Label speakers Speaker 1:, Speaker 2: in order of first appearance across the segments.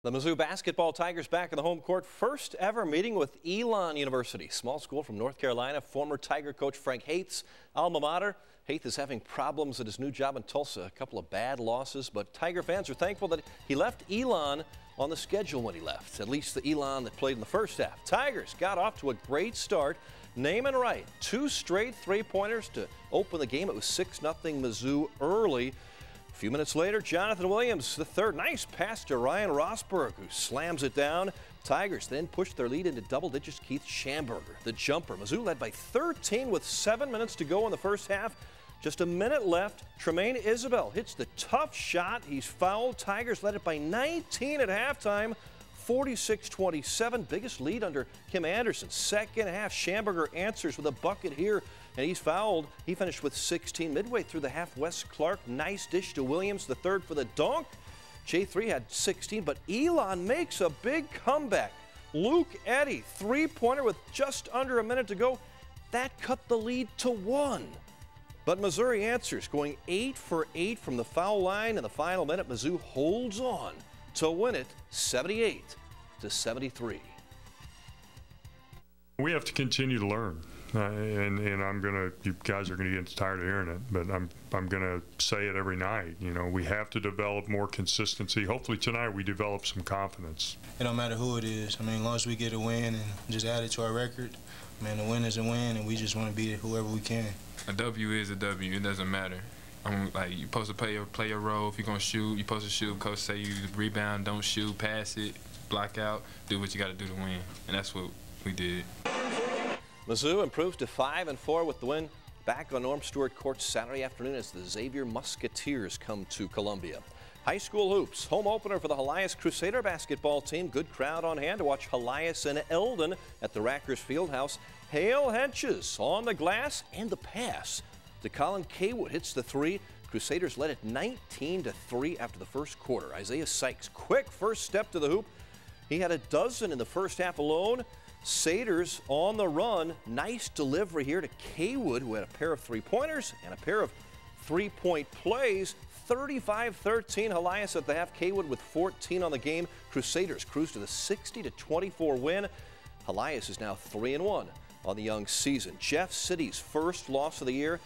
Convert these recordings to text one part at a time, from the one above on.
Speaker 1: The Mizzou basketball Tigers back in the home court. First ever meeting with Elon University, small school from North Carolina. Former Tiger coach Frank Haith's alma mater. Haith is having problems at his new job in Tulsa. A couple of bad losses, but Tiger fans are thankful that he left Elon on the schedule when he left. At least the Elon that played in the first half. Tigers got off to a great start. Name and right. 2 straight three-pointers to open the game. It was 6-0 Mizzou early. A few minutes later, Jonathan Williams, the third. Nice pass to Ryan Rosberg, who slams it down. Tigers then push their lead into double digits. Keith Schamberger, the jumper. Mizzou led by 13 with 7 minutes to go in the first half. Just a minute left. Tremaine Isabel hits the tough shot. He's fouled. Tigers led it by 19 at halftime. 46-27, biggest lead under Kim Anderson. Second half, Schamberger answers with a bucket here, and he's fouled. He finished with 16 midway through the half. Wes Clark, nice dish to Williams, the third for the dunk. J3 had 16, but Elon makes a big comeback. Luke Eddy, three-pointer with just under a minute to go. That cut the lead to 1. But Missouri answers, going 8 for 8 from the foul line in the final minute. Mizzou holds on to win it 78-73.
Speaker 2: We have to continue to learn, and you guys are gonna get tired of hearing it, but I'm gonna say it every night. You know, we have to develop more consistency. Hopefully tonight we develop some confidence.
Speaker 3: It don't matter who it is. I mean, as long as we get a win and just add it to our record, man, a win is a win, and we just want to beat whoever we can.
Speaker 4: A W is a W. It doesn't matter. Like, you're supposed to play your role. If you're going to shoot, you're supposed to shoot. Coach say you rebound, don't shoot, pass it, block out, do what you got to do to win. And that's what we did.
Speaker 1: Mizzou improves to 5-4 with the win. Back on Norm Stewart Court Saturday afternoon as the Xavier Musketeers come to Columbia. High school hoops, home opener for the Helias Crusader basketball team. Good crowd on hand to watch Helias and Eldon at the Rackers Fieldhouse. Hale Henches on the glass and the pass to Colin Kaywood, hits the three. Crusaders led it 19-3 after the first quarter. Isaiah Sykes, quick first step to the hoop. He had a dozen in the first half alone. Saders on the run. Nice delivery here to Kaywood, who had a pair of three-pointers and a pair of three-point plays. 35-13 Helias at the half. Kaywood with 14 on the game. Crusaders cruise to the 60-24 win. Helias is now 3-1 on the young season. Jeff City's first loss of the year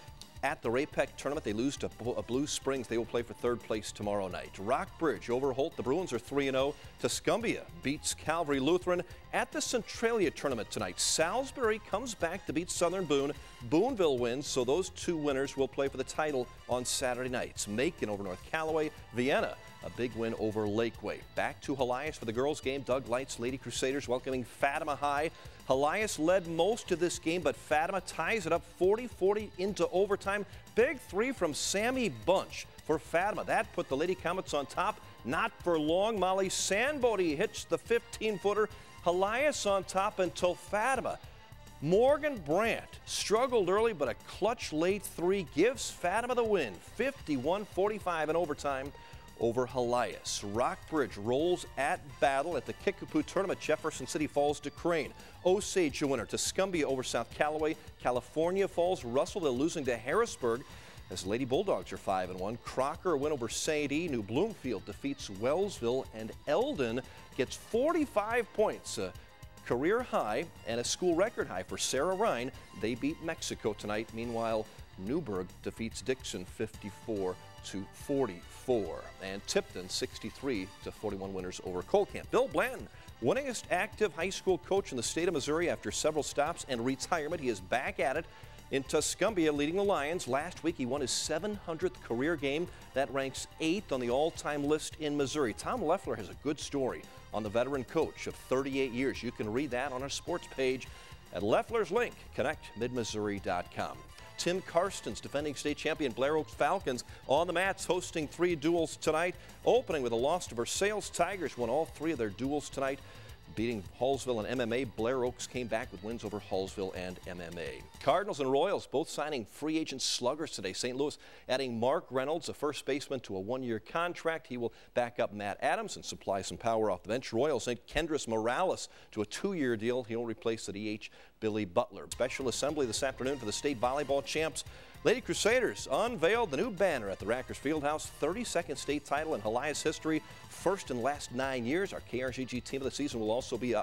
Speaker 1: at the Raypec tournament. They lose to Blue Springs. They will play for third place tomorrow night. Rockbridge over Holt. The Bruins are 3-0. Tuscumbia beats Calvary Lutheran at the Centralia tournament tonight. Salisbury comes back to beat Southern Boone. Booneville wins, so those two winners will play for the title on Saturday nights. Macon over North Callaway. Vienna, a big win over Lakeway. Back to Helias for the girls' game. Doug Light's Lady Crusaders welcoming Fatima High. Helias led most of this game, but Fatima ties it up 40-40 into overtime. Big three from Sammy Bunch for Fatima. That put the Lady Comets on top. Not for long. Molly Sandbody hits the 15-footer. Helias on top until Fatima. Morgan Brandt struggled early, but a clutch late three gives Fatima the win. 51-45 in overtime over Helias. Rockbridge rolls at Battle at the Kickapoo tournament. Jefferson City falls to Crane. Osage a winner. Tuscumbia over South Callaway. California falls. Russellville losing to Harrisburg as Lady Bulldogs are 5-1. Crocker a win over St. E. New Bloomfield defeats Wellsville, and Eldon gets 45 points. Career high and a school record high for Sarah Ryan. They beat Mexico tonight. Meanwhile, Newburgh defeats Dixon 54-44. And Tipton 63-41 winners over Colcamp. Bill Blanton, winningest active high school coach in the state of Missouri after several stops and retirement. He is back at it in Tuscumbia, leading the Lions. Last week he won his 700th career game. That ranks 8th on the all-time list in Missouri. Tom Leffler has a good story on the veteran coach of 38 years. You can read that on our sports page at Leffler's link, connectmidmissouri.com. Tim Karsten's defending state champion Blair Oaks Falcons on the mats, hosting 3 duels tonight. Opening with a loss to Versailles. Tigers won all 3 of their duels tonight, beating Hallsville and MMA. Blair Oaks came back with wins over Hallsville and MMA. Cardinals and Royals both signing free agent sluggers today. St. Louis adding Mark Reynolds, a first baseman, to a 1-year contract. He will back up Matt Adams and supply some power off the bench. Royals sent Kendrys Morales to a 2-year deal. He'll replace the DH Billy Butler. Special assembly this afternoon for the state volleyball champs. Lady Crusaders unveiled the new banner at the Rackers Fieldhouse. 32nd state title in Helias history, first in the last 9 years. Our KRCG team of the season will also be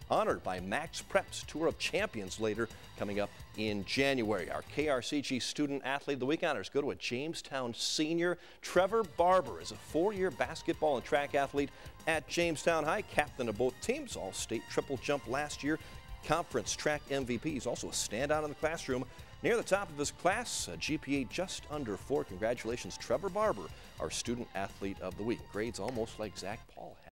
Speaker 1: honored by Max Prep's Tour of Champions later, coming up in January. Our KRCG Student Athlete of the Week honors go to a Jamestown senior. Trevor Barber is a 4-year basketball and track athlete at Jamestown High, captain of both teams, all-state triple jump last year, conference track MVP. He's also a standout in the classroom. Near the top of his class, a GPA just under 4. Congratulations, Trevor Barber, our Student Athlete of the Week. Grades almost like Zach Paul had.